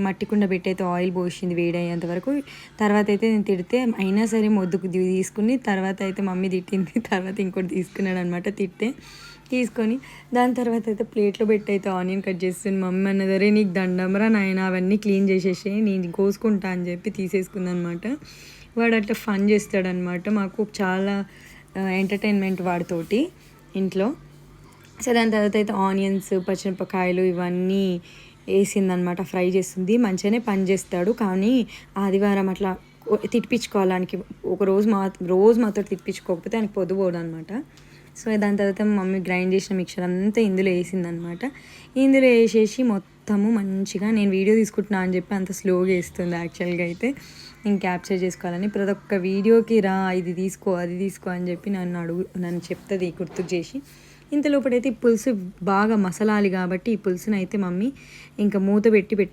మట్టి కుండ పెట్టి అయితే ఆయిల్ పోసింది వేడయ్యేంత వరకు. తర్వాత అయితే నేను తిడితే అయినా సరే మొద్దుకు తీసుకుని తర్వాత అయితే మమ్మీ తిట్టింది. తర్వాత ఇంకోటి తీసుకున్నాడు అనమాట తీసుకొని దాని తర్వాత అయితే ప్లేట్లో పెట్టి అయితే ఆనియన్ కట్ చేస్తుంది. మమ్మీ అన్నదరే నీకు దండంరా నాయన అవన్నీ క్లీన్ చేసేసి నేను కోసుకుంటా అని చెప్పి తీసేసుకుందనమాట. వాడు అట్లా ఫన్ చేస్తాడనమాట. మాకు చాలా ఎంటర్టైన్మెంట్ వాడితోటి ఇంట్లో. సో దాని తర్వాత అయితే ఆనియన్స్, పచ్చిమిరపకాయలు ఇవన్నీ వేసిందనమాట. ఫ్రై చేస్తుంది. మంచిగానే పని చేస్తాడు. కానీ ఆదివారం అట్లా తిట్టించుకోవడానికి రోజు మాతో తిట్టించుకోకపోతే ఆయనకు పొద్దుపోడు అనమాట. సో దాని తర్వాత మమ్మీ గ్రైండ్ చేసిన మిక్చర్ అంతా ఇందులో వేసిందనమాట. ఇందులో వేసేసి మొత్తము మంచిగా నేను వీడియో తీసుకుంటున్నా అని చెప్పి అంత స్లోగా వేస్తుంది. యాక్చువల్గా అయితే నేను క్యాప్చర్ చేసుకోవాలని ప్రతి ఒక్క వీడియోకి రా ఇది తీసుకో అది తీసుకో అని చెప్పి నన్ను చెప్తుంది గుర్తుకు చేసి. ఇంతలోపడైతే ఈ పులుసు బాగా మసలాలి కాబట్టి ఈ పులుసుని అయితే మమ్మీ ఇంకా మూత పెట్టి